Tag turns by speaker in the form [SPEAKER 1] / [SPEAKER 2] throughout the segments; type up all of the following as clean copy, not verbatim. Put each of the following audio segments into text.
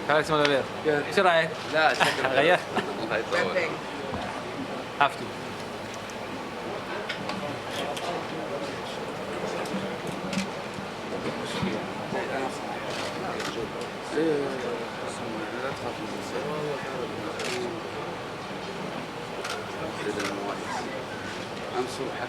[SPEAKER 1] خلاص ما غير ايش رايك؟
[SPEAKER 2] لا شكله
[SPEAKER 1] غير
[SPEAKER 2] الله يطول.
[SPEAKER 1] have to
[SPEAKER 2] لا تخاف من امس حق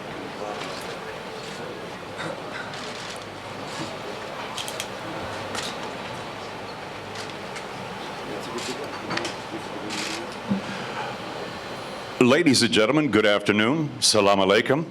[SPEAKER 3] Ladies and gentlemen, good afternoon. Salam alaikum.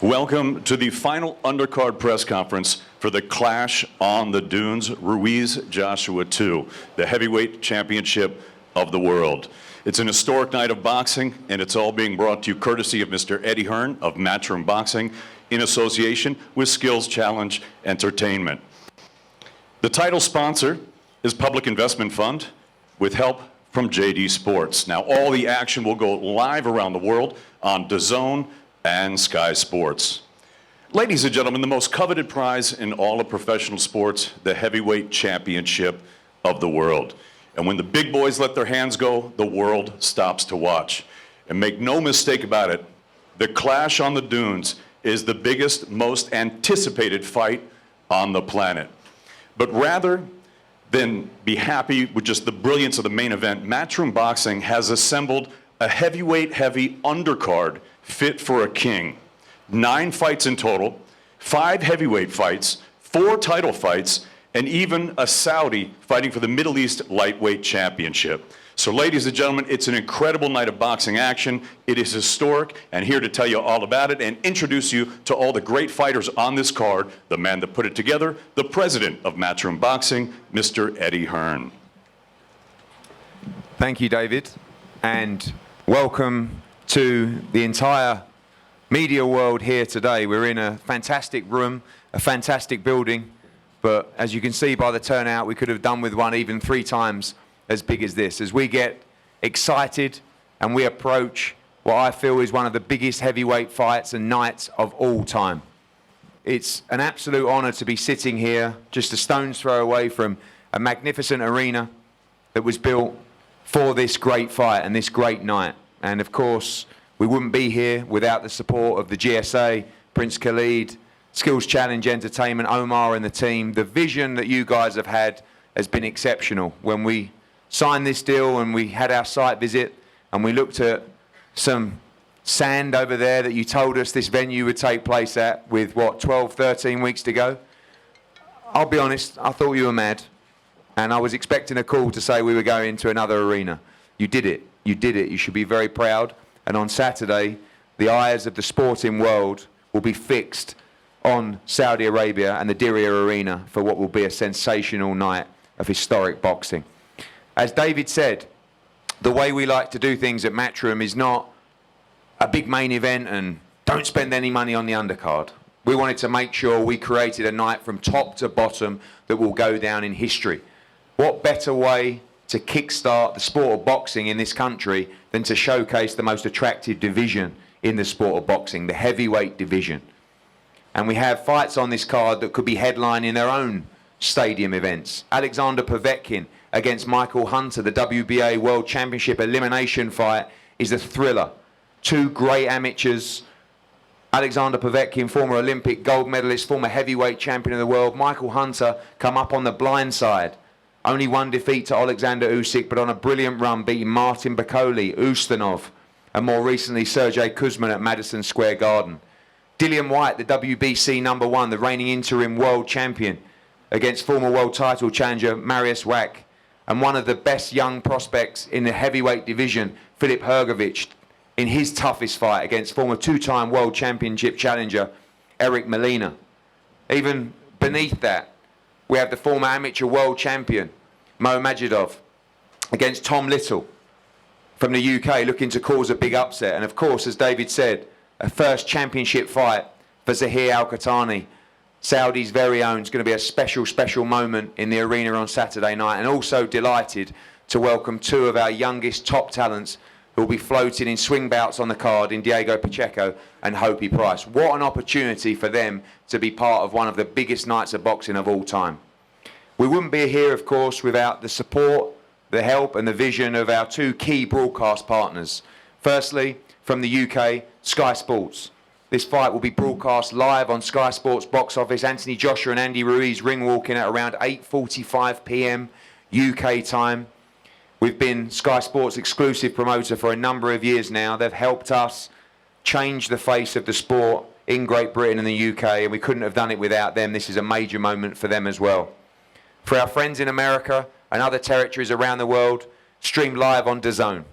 [SPEAKER 3] Welcome to the final undercard press conference for the Clash on the Dunes Ruiz Joshua 2, the heavyweight championship of the world. It's an historic night of boxing, and it's all being brought to you courtesy of Mr. Eddie Hearn of Matchroom Boxing in association with Skills Challenge Entertainment. The title sponsor is Public Investment Fund with help from JD Sports. Now, all the action will go live around the world on DAZN and Sky Sports. Ladies and gentlemen, the most coveted prize in all of professional sports, the heavyweight championship of the world. And when the big boys let their hands go, the world stops to watch. And make no mistake about it, the Clash on the Dunes is the biggest, most anticipated fight on the planet. But rather than be happy with just the brilliance of the main event, Matchroom Boxing has assembled a heavyweight heavy undercard fit for a king. 9 fights in total, 5 heavyweight fights, 4 title fights, and even a Saudi fighting for the Middle East lightweight championship. So ladies and gentlemen, it's an incredible night of boxing action. It is historic, and here to tell you all about it and introduce you to all the great fighters on this card, the man that put it together, the president of Matchroom Boxing, Mr. Eddie Hearn.
[SPEAKER 4] Thank you, David, and welcome to the entire media world here today. We're in a fantastic room, a fantastic building, but as you can see by the turnout, we could have done with one even 3 times as big as this. As we get excited and we approach what I feel is one of the biggest heavyweight fights and nights of all time. It's an absolute honor to be sitting here just a stone's throw away from a magnificent arena that was built for this great fight and this great night. And of course, we wouldn't be here without the support of the GSA, Prince Khalid, Skills Challenge Entertainment, Omar and the team. The vision that you guys have had has been exceptional. When we signed this deal and we had our site visit and we looked at some sand over there that you told us this venue would take place at with, what, 12, 13 weeks to go? I'll be honest, I thought you were mad. And I was expecting a call to say we were going to another arena. You did it. You did it. You should be very proud. And on Saturday, the eyes of the sporting world will be fixed on Saudi Arabia and the Diriyah Arena for what will be a sensational night of historic boxing. As David said, the way we like to do things at Matchroom is not a big main event and don't spend any money on the undercard. We wanted to make sure we created a night from top to bottom that will go down in history. What better way to kickstart the sport of boxing in this country than to showcase the most attractive division in the sport of boxing, the heavyweight division. And we have fights on this card that could be headlining their own stadium events. Alexander Povetkin against Michael Hunter, the WBA World Championship elimination fight, is a thriller. 2 great amateurs. Alexander Povetkin, former Olympic gold medalist, former heavyweight champion of the world. Michael Hunter come up on the blind side. Only 1 defeat to Alexander Usyk, but on a brilliant run, beating Martin Bakole, Ustinov, and more recently Sergey Kuzmin at Madison Square Garden. Dillian White, the WBC #1, the reigning interim world champion, against former world title challenger Mariusz Wach, and one of the best young prospects in the heavyweight division, Filip Hrgovic, in his toughest fight against former 2-time world championship challenger Eric Molina. Even beneath that, we have the former amateur world champion Mo Majidov against Tom Little from the UK, looking to cause a big upset. And of course, as David said, a first championship fight for Zahir Al-Qahtani, Saudi's very own. Is going to be a special, special moment in the arena on Saturday night. And also delighted to welcome 2 of our youngest top talents who will be floating in swing bouts on the card in Diego Pacheco and Hopi Price. What an opportunity for them to be part of one of the biggest nights of boxing of all time. We wouldn't be here, of course, without the support the help and the vision of our two key broadcast partners. Firstly, from the UK, Sky Sports. This fight will be broadcast live on Sky Sports box office. Anthony Joshua and Andy Ruiz ring walking at around 8:45 p.m. UK time. We've been Sky Sports exclusive promoter for a number of years now. They've helped us change the face of the sport in Great Britain and the UK, and we couldn't have done it without them. This is a major moment for them as well. For our friends in America and other territories around the world, stream live on DAZN.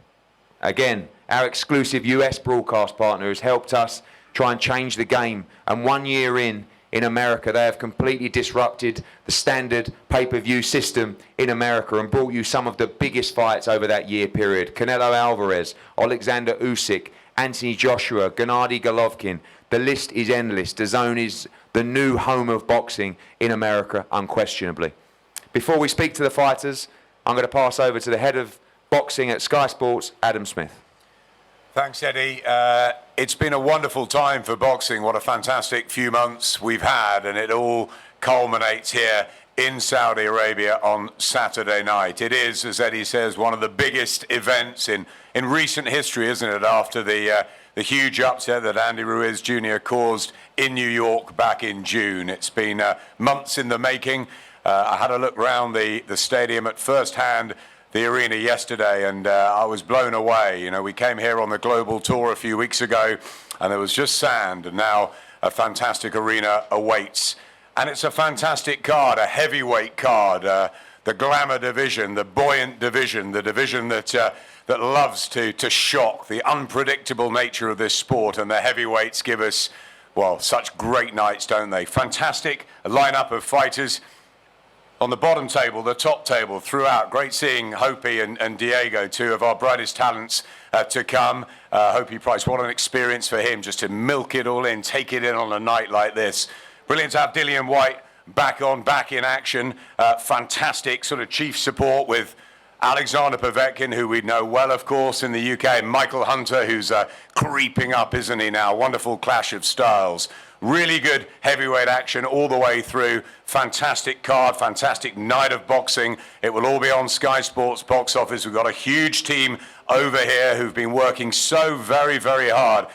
[SPEAKER 4] Again, our exclusive US broadcast partner has helped us try and change the game, and 1 year in America, they have completely disrupted the standard pay-per-view system in America and brought you some of the biggest fights over that year period. Canelo Alvarez, Alexander Usyk, Anthony Joshua, Gennady Golovkin. The list is endless. DAZN is the new home of boxing in America, unquestionably. Before we speak to the fighters, I'm going to pass over to the head of boxing at Sky Sports, Adam Smith.
[SPEAKER 5] Thanks, Eddie. It's been a wonderful time for boxing. What a fantastic few months we've had, and it all culminates here in Saudi Arabia on Saturday night. It is, as Eddie says, one of the biggest events in recent history, isn't it, after the huge upset that Andy Ruiz Jr. caused in New York back in June. It's been months in the making. I had a look around the stadium at first hand, the arena yesterday, and I was blown away. You know, we came here on the global tour a few weeks ago, and there was just sand, and now a fantastic arena awaits. And it's a fantastic card, a heavyweight card, the glamour division, the buoyant division, the division that loves to shock, the unpredictable nature of this sport, and the heavyweights give us, well, such great nights, don't they? Fantastic lineup of fighters. On the bottom table, the top table throughout. Great seeing Hopi and Diego, two of our brightest talents to come. Hopi Price, what an experience for him just to milk it all in, take it in on a night like this. Brilliant to have Dillian White back in action. Fantastic sort of chief support with Alexander Povetkin, who we know well, of course, in the UK, and Michael Hunter, who's creeping up, isn't he now? Wonderful clash of styles. Really good heavyweight action all the way through. Fantastic card, fantastic night of boxing. It will all be on Sky Sports box office. We've got a huge team over here who've been working so very, very hard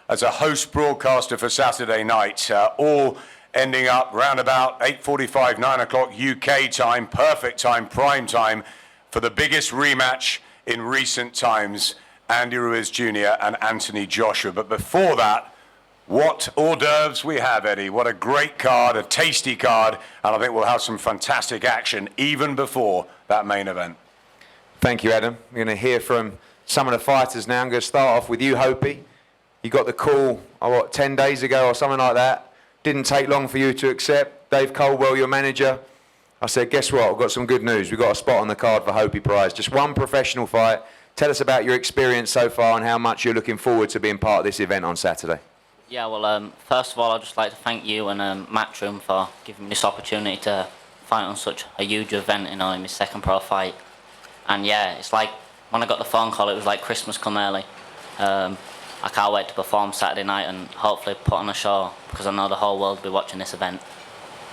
[SPEAKER 5] as a host broadcaster for Saturday night, all ending up round about 8:45, 9 o'clock UK time, perfect time, prime time, for the biggest rematch in recent times, Andy Ruiz Jr. and Anthony Joshua. But before that, what hors d'oeuvres we have, Eddie. What a great card, a tasty card, and I think we'll have some fantastic action even before that main event.
[SPEAKER 4] Thank you, Adam. We're going to hear from some of the fighters now. I'm going to start off with you, Hopi. You got the call, 10 days ago or something like that. Didn't take long for you to accept. Dave Coldwell, your manager. I said, guess what? I've got some good news. We've got a spot on the card for Hopi Prize. Just one professional fight. Tell us about your experience so far and how much you're looking forward to being part of this event on Saturday.
[SPEAKER 6] Yeah, well, first of all, I'd just like to thank you and Matchroom for giving me this opportunity to fight on such a huge event, in my second pro fight. And yeah, it's like, when I got the phone call, it was like Christmas come early. I can't wait to perform Saturday night and hopefully put on a show, because I know the whole world will be watching this event.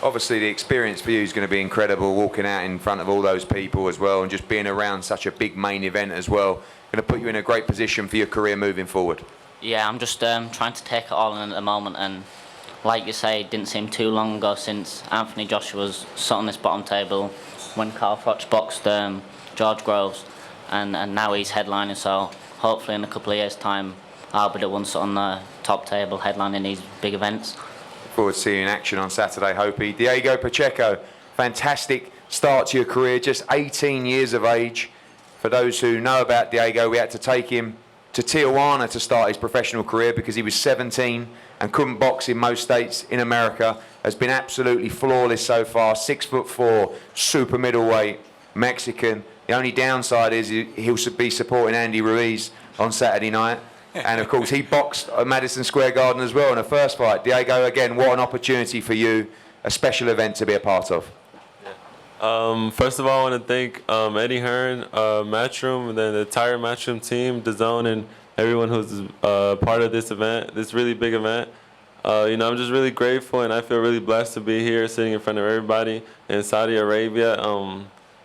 [SPEAKER 4] Obviously, the experience for you is going to be incredible, walking out in front of all those people as well, and just being around such a big main event as well. Going to put you in a great position for your career moving forward. Yeah,
[SPEAKER 6] I'm just trying to take it all in at the moment, and like you say, it didn't seem too long ago since Anthony Joshua was sat on this bottom table when Carl Froch boxed George Groves, and now he's headlining, so hopefully in a couple of years' time I'll be the one sat on the top table headlining these big events.
[SPEAKER 4] Look forward to seeing you in action on Saturday, Hopi. Diego Pacheco, fantastic start to your career, just 18 years of age. For those who know about Diego, we had to take him to Tijuana to start his professional career because he was 17 and couldn't box in most states in America. Has been absolutely flawless so far. 6'4", super middleweight, Mexican. The only downside is he'll be supporting Andy Ruiz on Saturday night. And of course, he boxed at Madison Square Garden as well in the first fight. Diego, again, what an opportunity for you, a special event to be a part of.
[SPEAKER 7] First of all, I want to thank Eddie Hearn, Matchroom, and then the entire Matchroom team, DAZN, and everyone who's part of this event, this really big event. I'm just really grateful, and I feel really blessed to be here, sitting in front of everybody in Saudi Arabia.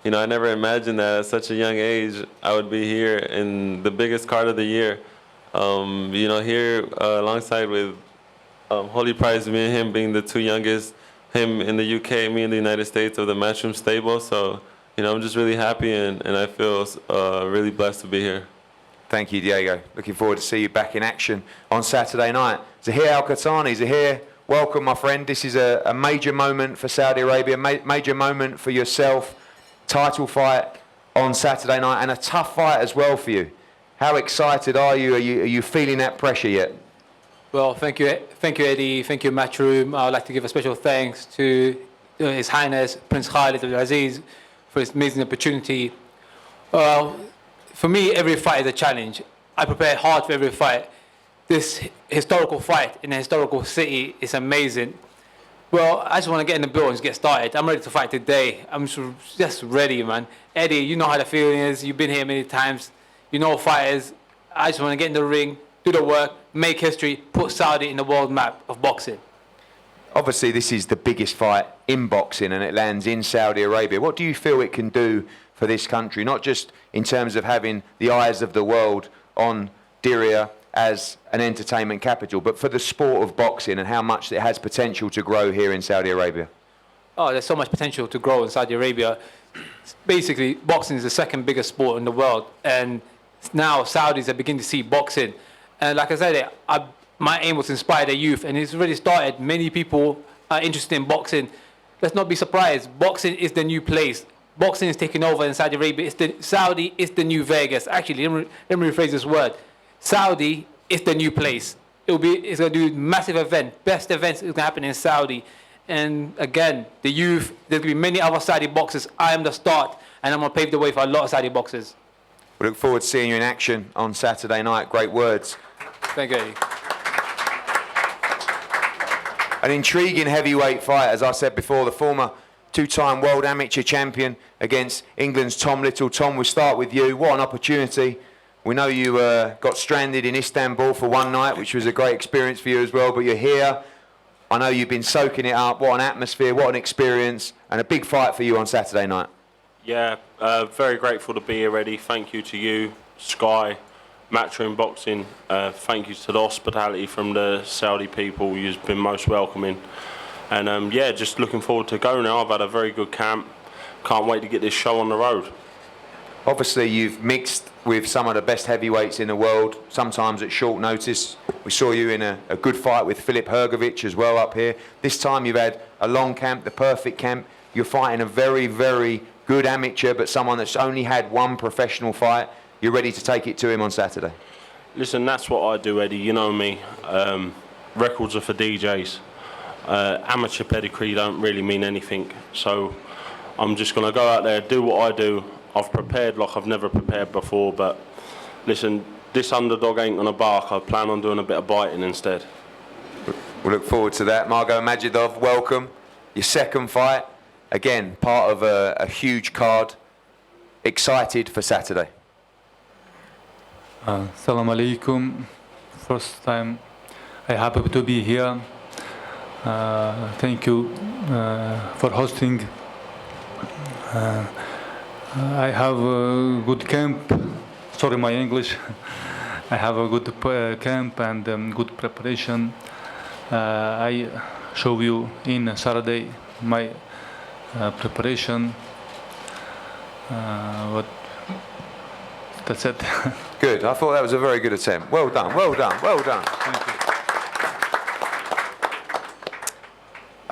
[SPEAKER 7] You know, I never imagined that at such a young age I would be here in the biggest card of the year. You know, here alongside with Holy Price, me and him being the two youngest, him in the UK, me in the United States of the Matchroom stable. So, you know, I'm just really happy and I feel really blessed to be here.
[SPEAKER 4] Thank you, Diego. Looking forward to see you back in action on Saturday night. Zahir Al-Qahtani. Zahir, welcome, my friend. This is a major moment for Saudi Arabia, major moment for yourself. Title fight on Saturday night and a tough fight as well for you. How excited are you? Are you feeling that pressure yet?
[SPEAKER 1] Well, thank you, Eddie. Thank you, Matchroom. I would like to give a special thanks to His Highness Prince Khalid Al Aziz for this amazing opportunity. For me, every fight is a challenge. I prepare hard for every fight. This historical fight in a historical city is amazing. Well, I just want to get in the building and get started. I'm ready to fight today. I'm just ready, man. Eddie, you know how the feeling is. You've been here many times. You know fighters. I just want to get in the ring, do the work, make history, put Saudi in the world map of boxing.
[SPEAKER 4] Obviously, this is the biggest fight in boxing and it lands in Saudi Arabia. What do you feel it can do for this country? Not just in terms of having the eyes of the world on Diriyah as an entertainment capital, but for the sport of boxing and how much it has potential to grow here in Saudi Arabia.
[SPEAKER 1] Oh, there's so much potential to grow in Saudi Arabia. Basically, boxing is the second biggest sport in the world, and now Saudis are beginning to see boxing. And like I said, my aim was to inspire the youth, and it's already started. Many people are interested in boxing. Let's not be surprised. Boxing is the new place. Boxing is taking over in Saudi Arabia. Saudi is the new Vegas. Actually, let me rephrase this word. Saudi is the new place. It's going to do massive event. Best events is going to happen in Saudi. And again, the youth, there's going to be many other Saudi boxers. I am the start, and I'm going to pave the way for a lot of Saudi boxers.
[SPEAKER 4] We look forward to seeing you in action on Saturday night. Great words.
[SPEAKER 1] Thank you, Eddie.
[SPEAKER 4] An intriguing heavyweight fight, as I said before, the former two-time world amateur champion against England's Tom Little. Tom, we'll start with you. What an opportunity. We know you got stranded in Istanbul for one night, which was a great experience for you as well, but you're here. I know you've been soaking it up. What an atmosphere, what an experience, and a big fight for you on Saturday night.
[SPEAKER 8] Yeah, very grateful to be here, Eddie. Thank you to you, Sky, Matchroom Boxing. Thank you to the hospitality from the Saudi people. You've been most welcoming. And yeah, just looking forward to go now. I've had a very good camp. Can't wait to get this show on the road.
[SPEAKER 4] Obviously, you've mixed with some of the best heavyweights in the world, sometimes at short notice. We saw you in a good fight with Filip Hrgović as well up here. This time you've had a long camp, the perfect camp. You're fighting a very, very good amateur, but someone that's only had one professional fight. You're ready to take it to him on Saturday.
[SPEAKER 8] Listen, that's what I do, Eddie. You know me. Records are for DJs. Amateur pedigree don't really mean anything. So I'm just going to go out there, do what I do. I've prepared like I've never prepared before, but listen, this underdog ain't going to bark. I plan on doing a bit of biting instead.
[SPEAKER 4] We'll look forward to that. Margot Majidov, welcome. Your second fight. Again, part of a huge card. Excited for Saturday.
[SPEAKER 9] Assalamu alaikum. First time I'm happy to be here. Thank you for hosting. I have a good camp. Sorry, my English. I have a good camp and good preparation. I show you in Saturday my preparation. That's it.
[SPEAKER 4] Good. I thought that was a very good attempt. Well done. Well done. Well done.
[SPEAKER 9] Thank you.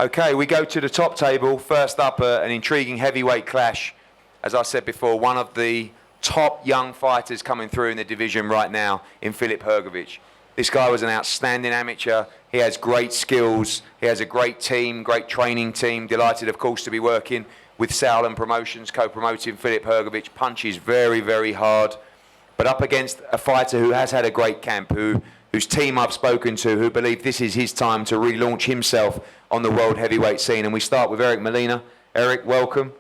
[SPEAKER 4] Okay, we go to the top table. First up, an intriguing heavyweight clash. As I said before, one of the top young fighters coming through in the division right now in Filip Hrgović. This guy was an outstanding amateur. He has great skills. He has a great team, great training team. Delighted, of course, to be working with Sauerland Promotions, co-promoting Filip Hrgović. Punches very, very hard. But up against a fighter who has had a great camp, whose team I've spoken to, who believe this is his time to relaunch himself on the world heavyweight scene. And we start with Eric Molina. Eric, welcome.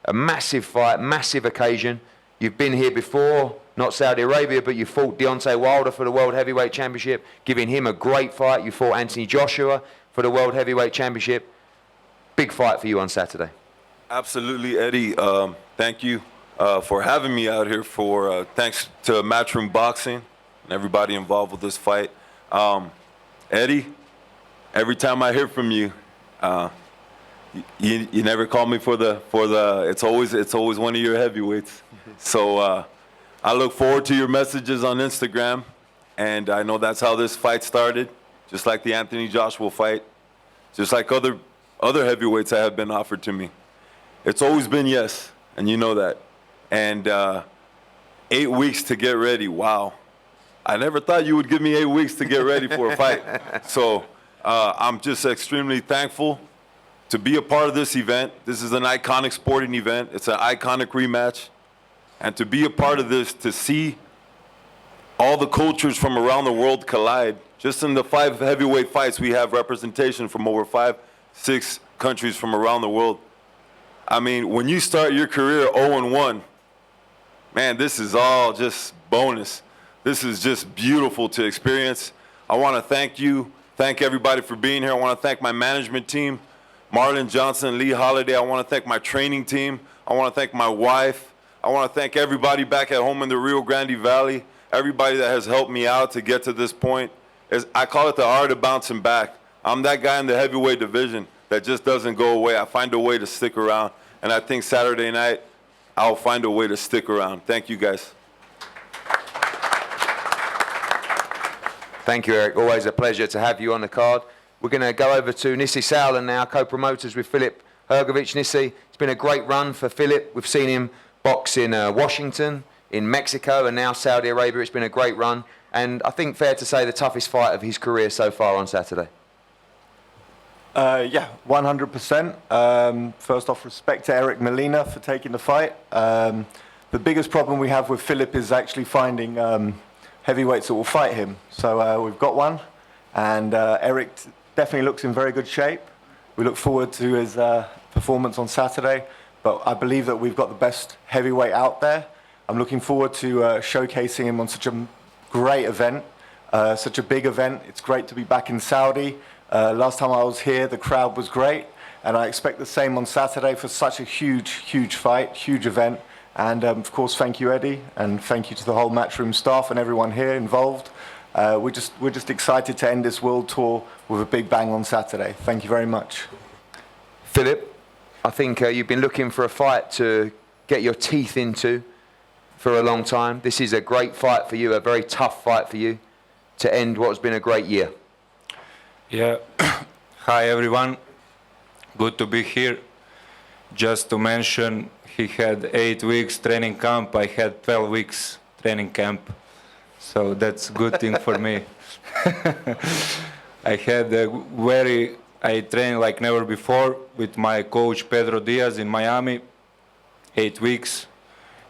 [SPEAKER 4] A massive fight, massive occasion. You've been here before, not Saudi Arabia, but you fought Deontay Wilder for the World Heavyweight Championship, giving him a great fight. You fought Anthony Joshua for the World Heavyweight Championship. Big fight for you on Saturday.
[SPEAKER 10] Absolutely, Eddie. Thank you for having me out here. Thanks to Matchroom Boxing and everybody involved with this fight. Eddie, every time I hear from you, you never call me for the. It's always one of your heavyweights. So I look forward to your messages on Instagram, and I know that's how this fight started, just like the Anthony Joshua fight, just like other heavyweights that have been offered to me. It's always been yes, and you know that. And 8 weeks to get ready. Wow. I never thought you would give me 8 weeks to get ready for a fight. So I'm just extremely thankful to be a part of this event. This is an iconic sporting event. It's an iconic rematch. And to be a part of this, to see all the cultures from around the world collide. Just in the 5 heavyweight fights, we have representation from over 5-6 countries from around the world. I mean, when you start your career 0-1, man, this is all just bonus. This is just beautiful to experience. I want to thank everybody for being here. I want to thank my management team, Marlon Johnson, Lee Holiday. I want to thank my training team. I want to thank my wife. I want to thank everybody back at home in the Rio Grande Valley, everybody that has helped me out to get to this point. I call it the art of bouncing back. I'm that guy in the heavyweight division that just doesn't go away. I find a way to stick around. And I think Saturday night, I'll find a way to stick around. Thank you, guys.
[SPEAKER 4] Thank you, Eric. Always a pleasure to have you on the card. We're going to go over to Nissi Sauerland now, co-promoters with Filip Hrgović. Nissi, it's been a great run for Filip. We've seen him box in Washington, in Mexico, and now Saudi Arabia. It's been a great run. And I think fair to say the toughest fight of his career so far on Saturday.
[SPEAKER 11] Yeah, 100%. First off, respect to Eric Molina for taking the fight. The biggest problem we have with Filip is actually finding heavyweights that will fight him. So we've got one, and Eric definitely looks in very good shape. We look forward to his performance on Saturday, but I believe that we've got the best heavyweight out there. I'm looking forward to showcasing him on such a great event, such a big event. It's great to be back in Saudi. Last time I was here, the crowd was great, and I expect the same on Saturday for such a huge fight, huge event. And of course, thank you, Eddie, and thank you to the whole Matchroom staff and everyone here involved. We're just excited to end this world tour with a big bang on Saturday. Thank you very much.
[SPEAKER 4] Filip, I think you've been looking for a fight to get your teeth into for a long time. This is a great fight for you, a very tough fight for you to end what has been a great year.
[SPEAKER 12] Yeah, hi everyone, good to be here. Just to mention, he had 8 weeks training camp, I had 12 weeks training camp, so that's a good thing for me. I trained like never before with my coach Pedro Diaz in Miami, 8 weeks,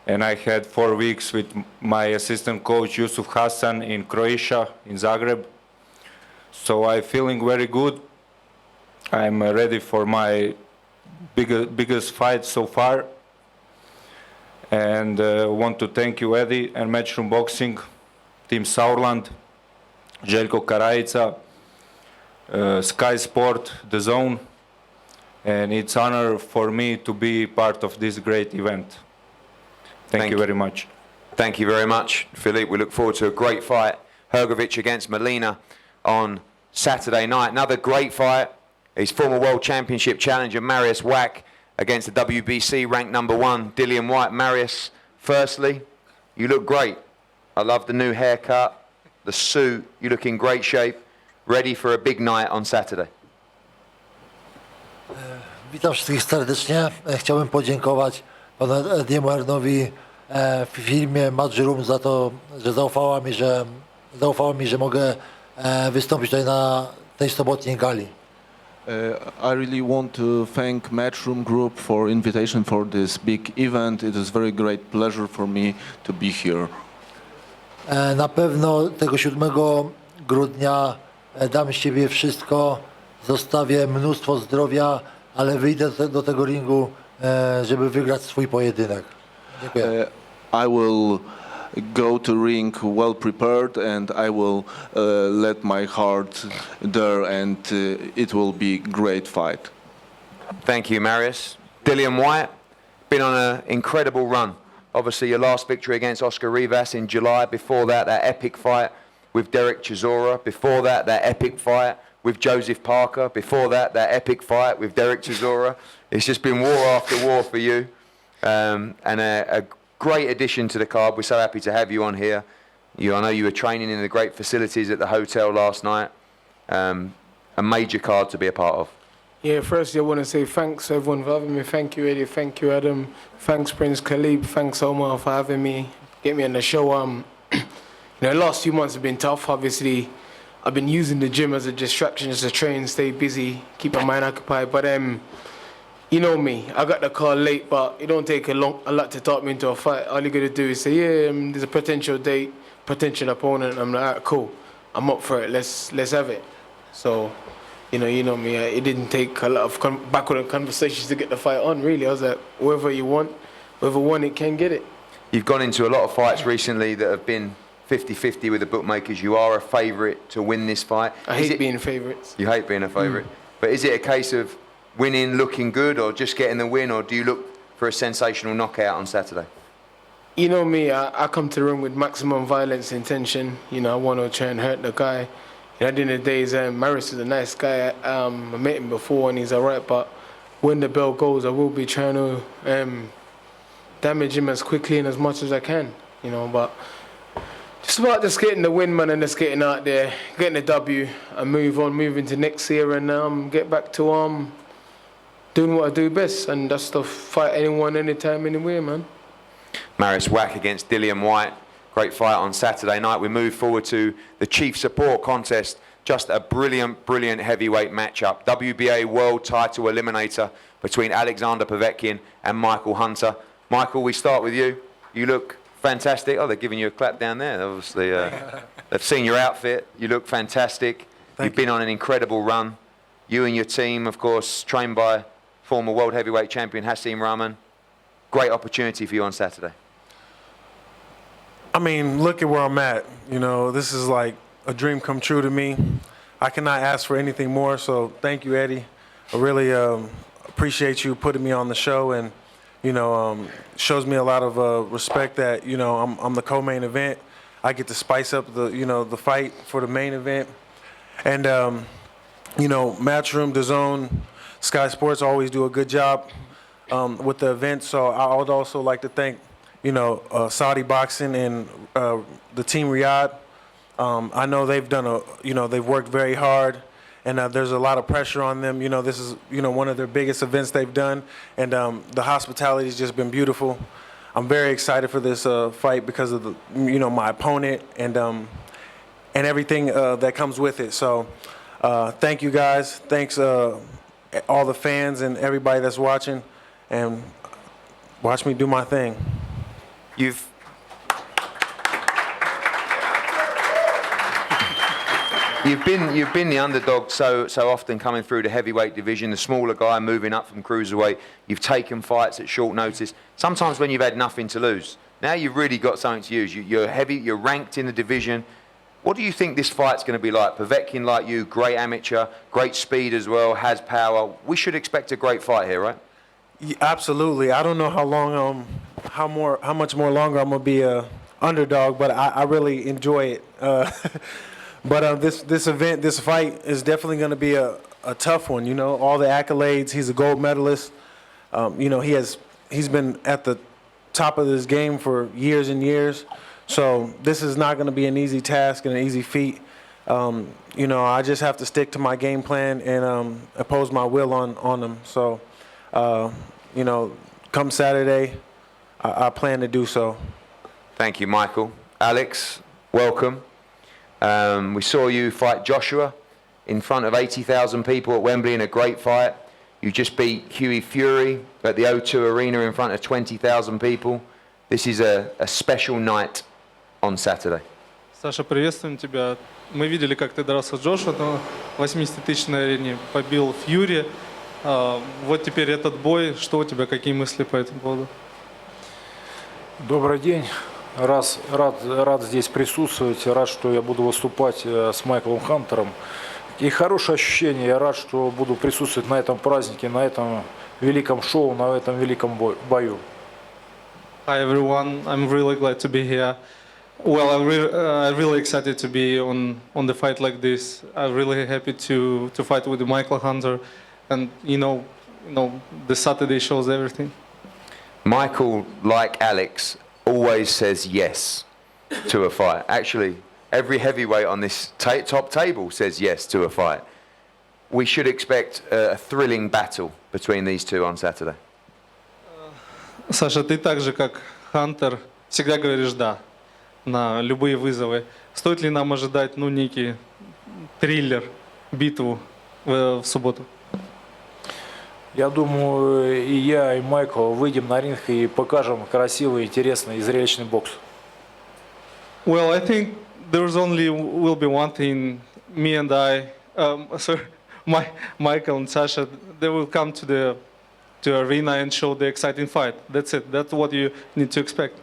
[SPEAKER 12] and I had 4 weeks with my assistant coach Yusuf Hassan in Croatia, in Zagreb. So I'm feeling very good. I'm ready for my biggest fight so far. And want to thank you, Eddie, and Matchroom Boxing, Team Sauerland, Željko Karajica, Sky Sport, The Zone. And it's an honor for me to be part of this great event. Thank you very much.
[SPEAKER 4] Thank you very much, Filip. We look forward to a great fight. Hrgović against Molina on Saturday night. Another great fight. His former World Championship challenger, Mariusz Wach, against the WBC ranked #1, Dillian Whyte. Mariusz, firstly, you look great. I love the new haircut, the suit. You look in great shape, ready for a big night on Saturday.
[SPEAKER 13] Witam wszystkich serdecznie. Chciałbym podziękować panu Ediemu Hernowi w firmie Matchroom za to, że zaufała mi, że mogę wystąpić tutaj na tej sobotniej gali.
[SPEAKER 14] I really want to thank Matchroom Group for invitation for this big event. It is very great pleasure for me to be here.
[SPEAKER 13] Na pewno tego 7 grudnia dam z siebie wszystko, zostawię mnóstwo zdrowia, ale wyjdę do tego ringu, żeby wygrać swój pojedynek. Dziękuję.
[SPEAKER 14] I will go to ring well prepared, and I will let my heart there, and it will be great fight.
[SPEAKER 4] Thank you, Mariusz. Dillian Whyte, been on an incredible run. Obviously, your last victory against Oscar Rivas in July. Before that, that epic fight with Derek Chisora. Before that, that epic fight with Joseph Parker. Before that, that epic fight with Derek Chisora. It's just been war after war for you. And a great addition to the card. We're so happy to have you on here. I know you were training in the great facilities at the hotel last night. A major card to be a part of.
[SPEAKER 15] Yeah, firstly I want to say thanks everyone for having me. Thank you Eddie, thank you Adam, thanks Prince Khalib, thanks Omar for having me, get me on the show. The last 2 months have been tough. Obviously, I've been using the gym as a distraction, just to train, stay busy, keep my mind occupied. But you know me, I got the call late, but it don't take a lot to talk me into a fight. All you gotta do is say, yeah, there's a potential date, potential opponent. I'm like, alright, cool, I'm up for it. Let's have it. So, you know me. It didn't take a lot of backward conversations to get the fight on. Really, I was like, whoever you want, whoever won it can get it.
[SPEAKER 4] You've gone into a lot of fights recently that have been 50-50 with the bookmakers. You are a favourite to win this fight.
[SPEAKER 15] I hate being favourites.
[SPEAKER 4] You hate being a favourite. But is it a case of winning, looking good, or just getting the win, or do you look for a sensational knockout on Saturday?
[SPEAKER 15] You know me, I come to the ring with maximum violence intention. I want to try and hurt the guy. At the end of the day, Maris is a nice guy. I met him before and he's alright, but when the bell goes, I will be trying to damage him as quickly and as much as I can. But just about just getting the win, man, and just getting out there, getting the W and move into next year and get back to doing what I do best, and that's to fight anyone, anytime, anywhere, man.
[SPEAKER 4] Maris Wack against Dillian White. Great fight on Saturday night. We move forward to the Chief Support Contest. Just a brilliant, brilliant heavyweight matchup. WBA World Title Eliminator between Alexander Povetkin and Michael Hunter. Michael, we start with you. You look fantastic. Oh, they're giving you a clap down there. Obviously, they've seen your outfit. You look fantastic. You've been on an incredible run. You and your team, of course, trained by former world heavyweight champion Hasim Rahman. Great opportunity for you on Saturday.
[SPEAKER 16] I mean, look at where I'm at. This is like a dream come true to me. I cannot ask for anything more, so thank you, Eddie. I really appreciate you putting me on the show, and, shows me a lot of respect that, I'm the co-main event. I get to spice up the fight for the main event. And, Matchroom, DAZN, Sky Sports always do a good job with the event, so I would also like to thank Saudi Boxing and the Team Riyadh. I know they've done they've worked very hard, and there's a lot of pressure on them. This is, one of their biggest events they've done, and the hospitality has just been beautiful. I'm very excited for this fight because of my opponent and everything that comes with it. So thank you guys. Thanks all the fans and everybody that's watching, and watch me do my thing.
[SPEAKER 4] You've been the underdog so often coming through the heavyweight division, the smaller guy moving up from cruiserweight. You've taken fights at short notice, sometimes when you've had nothing to lose. Now you've really got something to use. You're ranked in the division. What do you think this fight's going to be like? Povetkin, like you, great amateur, great speed as well, has power. We should expect a great fight here, right?
[SPEAKER 16] Yeah, absolutely. I don't know how long, how much more longer I'm gonna be a underdog, but I really enjoy it. But this event, this fight is definitely gonna be a tough one. All the accolades. He's a gold medalist. He's been at the top of this game for years and years. So this is not gonna be an easy task and an easy feat. I just have to stick to my game plan and impose my will on him. So. Come Saturday, I plan to do so.
[SPEAKER 4] Thank you, Michael. Alex, welcome. We saw you fight Joshua in front of 80,000 people at Wembley in a great fight. You just beat Hughie Fury at the O2 Arena in front of 20,000 people. This is a special night on Saturday.
[SPEAKER 17] Саша, приветствуем тебя. Мы видели, как ты дрался с Джошуа на 80-тысячной арене, побил Фьюри. Вот теперь этот бой. Что у тебя, какие мысли по этому поводу?
[SPEAKER 18] Добрый день. Рад здесь присутствовать. Рад, что я буду выступать с Майклом Хантером. И хорошее ощущение. Я рад, что буду присутствовать на этом празднике, на этом великом шоу, на этом великом бою.
[SPEAKER 17] Hi everyone, I'm really glad to be here. Well, I'm really excited to be on the fight like this. I'm really happy to fight with Michael Hunter, and you know, the Saturday shows everything.
[SPEAKER 4] Michael, like Alex, always says yes to a fight. Actually, every heavyweight on this top table says yes to a fight. We should expect a thrilling battle between these two on Saturday.
[SPEAKER 17] Саша, ты так же, как Хантер, всегда говоришь «да» на любые вызовы. Стоит ли нам ожидать, некий триллер, битву в субботу?
[SPEAKER 18] Я думаю, и я, и Майкл выйдем на ринг и покажем красивый, интересный и зрелищный бокс.
[SPEAKER 17] Well, I think there's only will be one thing. Me and I, Michael and Sasha, they will come to the arena and show the exciting fight. That's it. That's what you need to expect.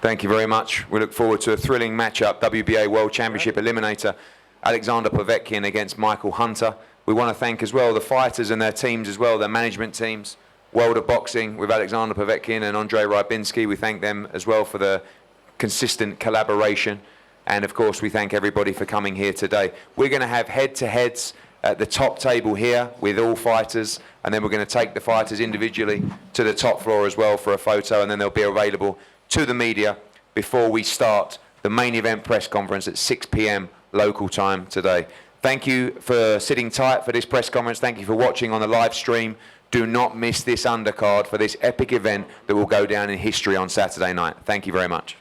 [SPEAKER 4] Thank you very much. We look forward to a thrilling matchup, WBA World Championship Eliminator, Alexander Povetkin against Michael Hunter. We want to thank as well the fighters and their teams as well, their management teams, World of Boxing with Alexander Povetkin and Andrei Rybinski. We thank them as well for the consistent collaboration. And of course, we thank everybody for coming here today. We're going to have head-to-heads at the top table here with all fighters, and then we're going to take the fighters individually to the top floor as well for a photo, and then they'll be available to the media before we start the main event press conference at 6 p.m. local time today. Thank you for sitting tight for this press conference. Thank you for watching on the live stream. Do not miss this undercard for this epic event that will go down in history on Saturday night. Thank you very much.